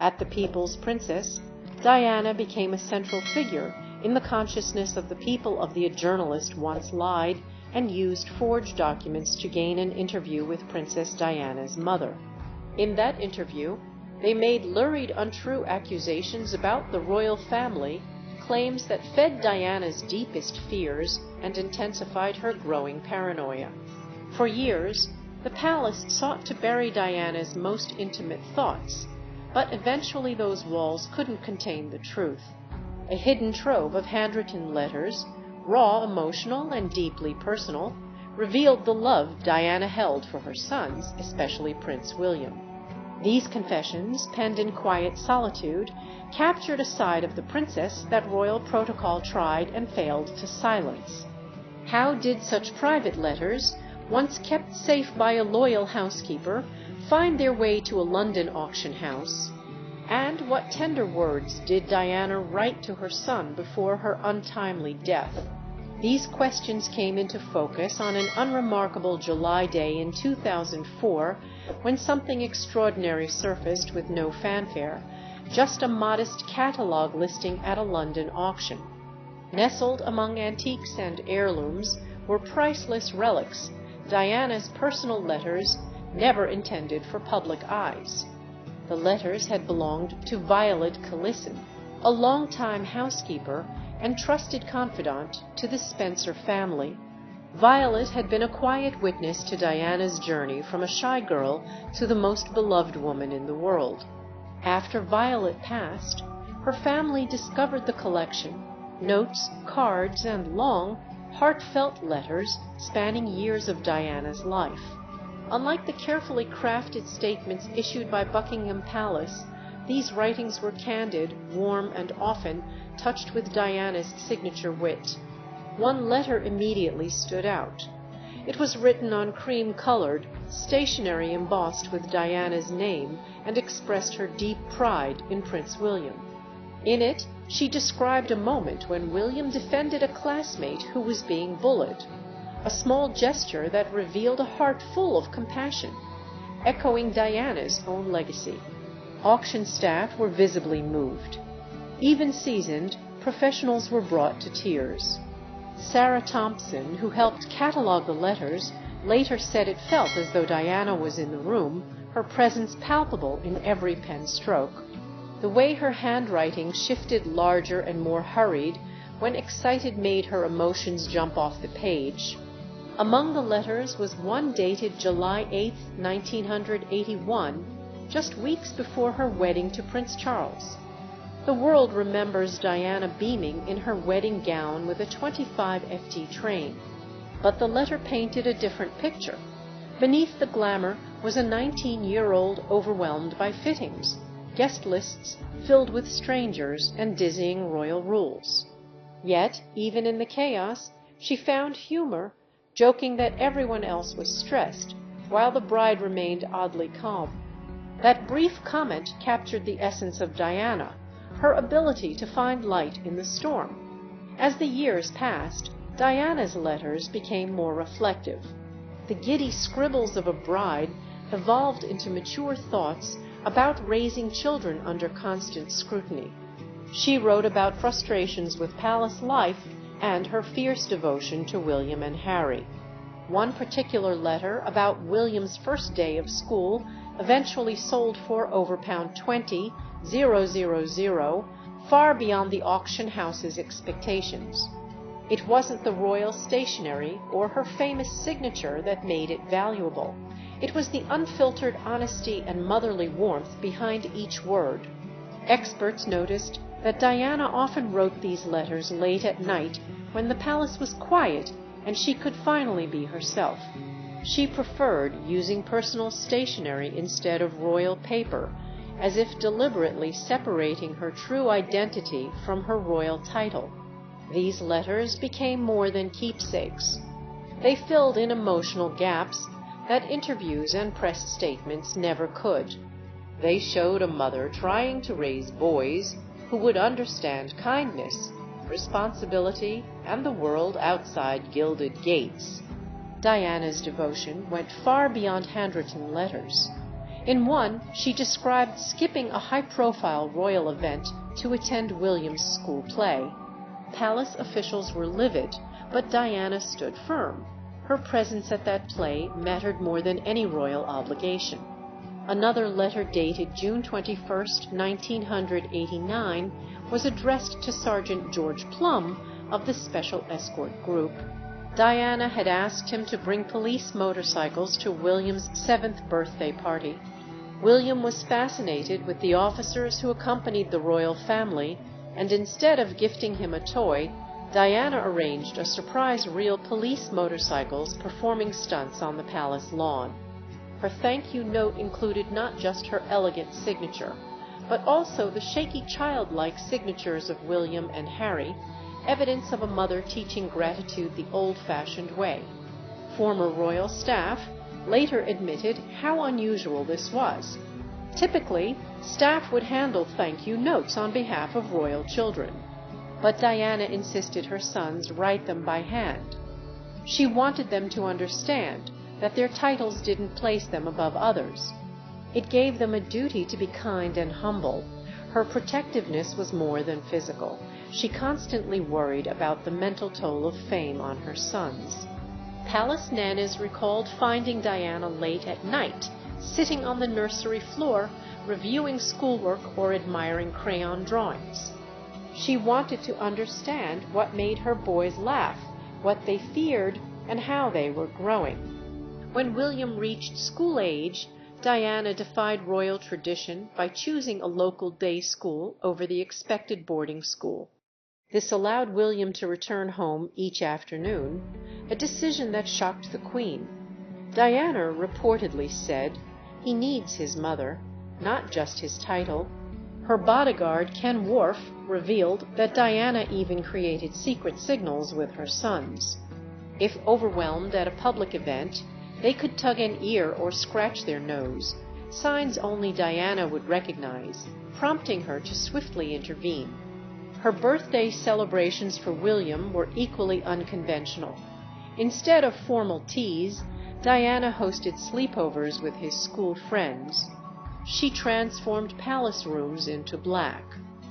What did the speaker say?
At The People's Princess, Diana became a central figure in the consciousness of the people of the journalist once lied and used forged documents to gain an interview with Princess Diana's mother. In that interview, they made lurid untrue accusations about the royal family, claims that fed Diana's deepest fears and intensified her growing paranoia. For years, the palace sought to bury Diana's most intimate thoughts, but eventually those walls couldn't contain the truth. A hidden trove of handwritten letters, raw, emotional, and deeply personal, revealed the love Diana held for her sons, especially Prince William. These confessions, penned in quiet solitude, captured a side of the princess that royal protocol tried and failed to silence. How did such private letters, once kept safe by a loyal housekeeper, find their way to a London auction house? And what tender words did Diana write to her son before her untimely death? These questions came into focus on an unremarkable July day in 2004, when something extraordinary surfaced with no fanfare, just a modest catalog listing at a London auction. Nestled among antiques and heirlooms were priceless relics, Diana's personal letters never intended for public eyes. The letters had belonged to Violet Collisson, a longtime housekeeper and trusted confidant to the Spencer family. Violet had been a quiet witness to Diana's journey from a shy girl to the most beloved woman in the world. After Violet passed, her family discovered the collection, notes, cards, and long, heartfelt letters spanning years of Diana's life. Unlike the carefully crafted statements issued by Buckingham Palace, these writings were candid, warm, and often touched with Diana's signature wit. One letter immediately stood out. It was written on cream-colored, stationery embossed with Diana's name, and expressed her deep pride in Prince William. In it, she described a moment when William defended a classmate who was being bullied, a small gesture that revealed a heart full of compassion, echoing Diana's own legacy. Auction staff were visibly moved. Even seasoned, professionals were brought to tears. Sarah Thompson, who helped catalog the letters, later said it felt as though Diana was in the room, her presence palpable in every pen stroke. The way her handwriting shifted larger and more hurried when excited made her emotions jump off the page. Among the letters was one dated July 8, 1981, just weeks before her wedding to Prince Charles. The world remembers Diana beaming in her wedding gown with a 25 FT train, but the letter painted a different picture. Beneath the glamour was a 19-year-old overwhelmed by fittings, guest lists filled with strangers, and dizzying royal rules. Yet, even in the chaos, she found humor, joking that everyone else was stressed, while the bride remained oddly calm. That brief comment captured the essence of Diana, her ability to find light in the storm. As the years passed, Diana's letters became more reflective. The giddy scribbles of a bride evolved into mature thoughts about raising children under constant scrutiny. She wrote about frustrations with palace life and her fierce devotion to William and Harry. One particular letter about William's first day of school eventually sold for over £20,000, far beyond the auction house's expectations. It wasn't the royal stationery or her famous signature that made it valuable. It was the unfiltered honesty and motherly warmth behind each word. Experts noticed that Diana often wrote these letters late at night when the palace was quiet and she could finally be herself. She preferred using personal stationery instead of royal paper, as if deliberately separating her true identity from her royal title. These letters became more than keepsakes. They filled in emotional gaps that interviews and press statements never could. They showed a mother trying to raise boys who would understand kindness, responsibility, and the world outside gilded gates. Diana's devotion went far beyond handwritten letters. In one, she described skipping a high-profile royal event to attend William's school play. Palace officials were livid, but Diana stood firm. Her presence at that play mattered more than any royal obligation. Another letter dated June 21, 1989, was addressed to Sergeant George Plum of the Special Escort Group. Diana had asked him to bring police motorcycles to William's 7th birthday party. William was fascinated with the officers who accompanied the royal family, and instead of gifting him a toy, Diana arranged a surprise reel police motorcycles performing stunts on the palace lawn. Her thank-you note included not just her elegant signature, but also the shaky childlike signatures of William and Harry, evidence of a mother teaching gratitude the old-fashioned way. Former royal staff later admitted how unusual this was. Typically, staff would handle thank-you notes on behalf of royal children, but Diana insisted her sons write them by hand. She wanted them to understand that their titles didn't place them above others. It gave them a duty to be kind and humble. Her protectiveness was more than physical. She constantly worried about the mental toll of fame on her sons. Palace nannies recalled finding Diana late at night, sitting on the nursery floor, reviewing schoolwork or admiring crayon drawings. She wanted to understand what made her boys laugh, what they feared, and how they were growing. When William reached school age, Diana defied royal tradition by choosing a local day school over the expected boarding school. This allowed William to return home each afternoon, a decision that shocked the Queen. Diana reportedly said, "He needs his mother, not just his title." Her bodyguard, Ken Worf, revealed that Diana even created secret signals with her sons. If overwhelmed at a public event, they could tug an ear or scratch their nose, signs only Diana would recognize, prompting her to swiftly intervene. Her birthday celebrations for William were equally unconventional. Instead of formal teas, Diana hosted sleepovers with his school friends. She transformed palace rooms into black.